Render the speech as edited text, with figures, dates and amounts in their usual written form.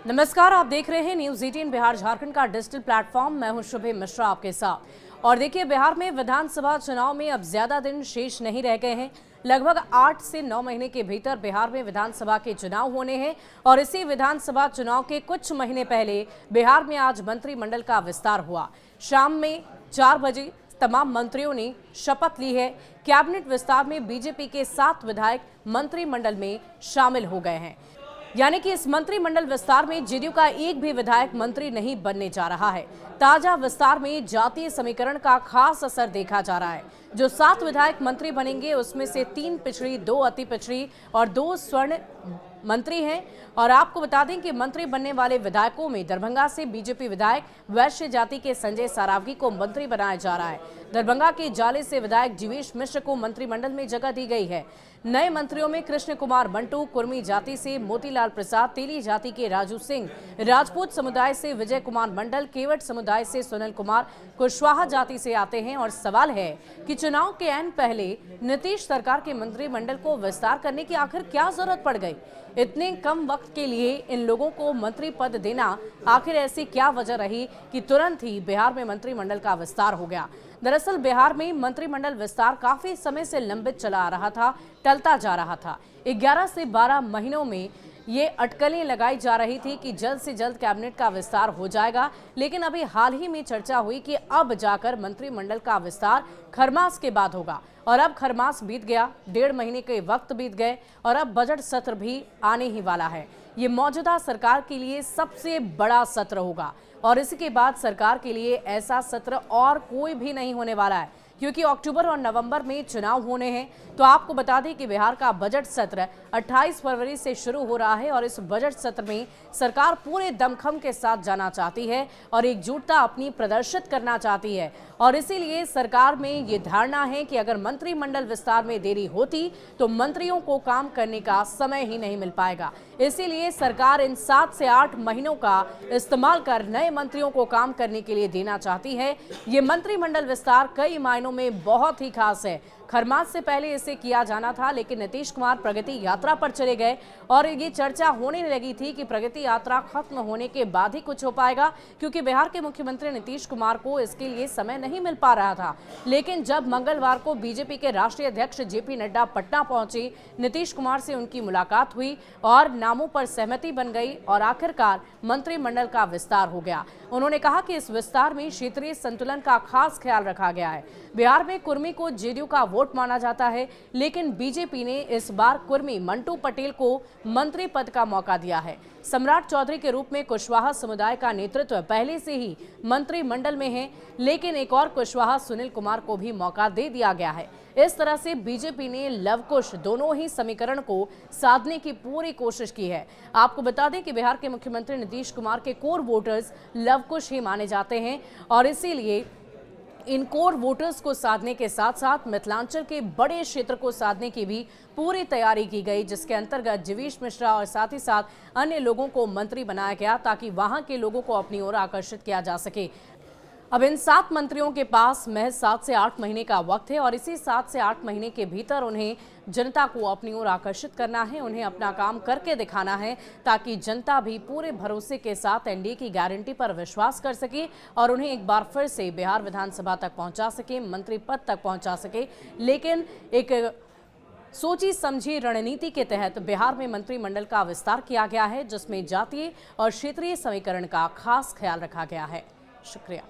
नमस्कार, आप देख रहे हैं न्यूज 18 बिहार झारखंड का डिजिटल प्लेटफॉर्म। मैं हूं शुभे मिश्रा आपके साथ। और देखिए, बिहार में विधानसभा चुनाव में अब ज्यादा दिन शेष नहीं रह गए हैं। लगभग 8 से 9 महीने के भीतर बिहार में विधानसभा के चुनाव होने हैं और इसी विधानसभा चुनाव के कुछ महीने पहले बिहार में आज मंत्रिमंडल का विस्तार हुआ। शाम में 4 बजे तमाम मंत्रियों ने शपथ ली है। कैबिनेट विस्तार में बीजेपी के 7 विधायक मंत्रिमंडल में शामिल हो गए हैं, यानी कि इस मंत्रिमंडल विस्तार में जेडीयू का एक भी विधायक मंत्री नहीं बनने जा रहा है। ताजा विस्तार में जातीय समीकरण का खास असर देखा जा रहा है। जो 7 विधायक मंत्री बनेंगे उसमें से 3 पिछड़ी, 2 अति पिछड़ी और 2 स्वर्ण मंत्री हैं। और आपको बता दें कि मंत्री बनने वाले विधायकों में दरभंगा से बीजेपी विधायक वैश्य जाति के संजय सरावगी को मंत्री बनाया जा रहा है। दरभंगा के जाले से विधायक जीवेश मिश्र को मंत्रिमंडल में जगह दी गई है। नए मंत्रियों में कृष्ण कुमार बंटू, कुर्मी जाति से मोतीलाल प्रसाद, तेली जाति के राजू सिंह, राजपूत समुदाय से विजय कुमार मंडल, केवट समुदाय से सुनील कुमार, कुशवाहा जाति से आते हैं। और सवाल है कि चुनाव के ऐन पहले नीतीश सरकार के मंत्रिमंडल को विस्तार करने की आखिर क्या जरूरत पड़ गई? इतने कम वक्त के लिए इन लोगों को मंत्री पद देना, आखिर ऐसी क्या वजह रही कि तुरंत ही बिहार में मंत्रिमंडल का विस्तार हो गया? दरअसल बिहार में मंत्रिमंडल विस्तार काफी समय से लंबित चला आ रहा था, टलता जा रहा था। 11 से 12 महीनों में ये अटकलें लगाई जा रही थी कि जल्द से जल्द कैबिनेट का विस्तार हो जाएगा, लेकिन अभी हाल ही में चर्चा हुई कि अब जाकर मंत्रिमंडल का विस्तार खरमास के बाद होगा। और अब खरमास बीत गया, 1.5 महीने के वक्त बीत गए और अब बजट सत्र भी आने ही वाला है। ये मौजूदा सरकार के लिए सबसे बड़ा सत्र होगा और इसके बाद सरकार के लिए ऐसा सत्र और कोई भी नहीं होने वाला है, क्योंकि अक्टूबर और नवंबर में चुनाव होने हैं। तो आपको बता दें कि बिहार का बजट सत्र 28 फरवरी से शुरू हो रहा है और इस बजट सत्र में सरकार पूरे दमखम के साथ जाना चाहती है और एकजुटता अपनी प्रदर्शित करना चाहती है। और इसीलिए सरकार में ये धारणा है कि अगर मंत्रिमंडल विस्तार में देरी होती तो मंत्रियों को काम करने का समय ही नहीं मिल पाएगा। इसीलिए सरकार इन 7 से 8 महीनों का इस्तेमाल कर नए मंत्रियों को काम करने के लिए देना चाहती है। ये मंत्रिमंडल विस्तार कई मायनों में बहुत ही खास है। खरमास से पहले इसे किया जाना था, लेकिन नीतीश कुमार प्रगति यात्रा पर चले गए और ये चर्चा होने लगी थी कि प्रगति यात्रा खत्म होने के बाद ही कुछ हो पाएगा, क्योंकि बिहार के मुख्यमंत्री नीतीश कुमार को इसके लिए समय नहीं मिल पा रहा था। लेकिन जब मंगलवार को बीजेपी के राष्ट्रीय अध्यक्ष जेपी नड्डा पटना पहुंचे, नीतीश कुमार से उनकी मुलाकात हुई और नामों पर सहमति बन गई और आखिरकार मंत्रिमंडल का विस्तार हो गया। उन्होंने कहा कि इस विस्तार में क्षेत्रीय संतुलन का खास ख्याल रखा गया है। बिहार में कुर्मी को जेडीयू का वोट माना जाता है, लेकिन बीजेपी ने इस बार कुर्मी मंटू पटेल को मंत्री पद का मौका दिया है। सम्राट चौधरी के रूप में कुशवाहा समुदाय का नेतृत्व पहले से ही मंत्रिमंडल में है, लेकिन एक और कुशवाहा सुनील कुमार को भी मौका दे दिया गया है। इस तरह से बीजेपी ने लव कुश दोनों ही समीकरण को साधने की पूरी कोशिश की है। आपको बता दें कि बिहार के मुख्यमंत्री नीतीश कुमार के कोर वोटर्स लव कुश ही माने जाते हैं और इसीलिए इन कोर वोटर्स को साधने के साथ साथ मिथिलांचल के बड़े क्षेत्र को साधने की भी पूरी तैयारी की गई, जिसके अंतर्गत जीवेश मिश्रा और साथ ही साथ अन्य लोगों को मंत्री बनाया गया ताकि वहां के लोगों को अपनी ओर आकर्षित किया जा सके। अब इन 7 मंत्रियों के पास महज 7 से 8 महीने का वक्त है और इसी 7 से 8 महीने के भीतर उन्हें जनता को अपनी ओर आकर्षित करना है, उन्हें अपना काम करके दिखाना है, ताकि जनता भी पूरे भरोसे के साथ एनडीए की गारंटी पर विश्वास कर सके और उन्हें एक बार फिर से बिहार विधानसभा तक पहुंचा सके, मंत्री पद तक पहुंचा सके। लेकिन एक सोची समझी रणनीति के तहत बिहार में मंत्रिमंडल का विस्तार किया गया है, जिसमें जातीय और क्षेत्रीय समीकरण का खास ख्याल रखा गया है। शुक्रिया।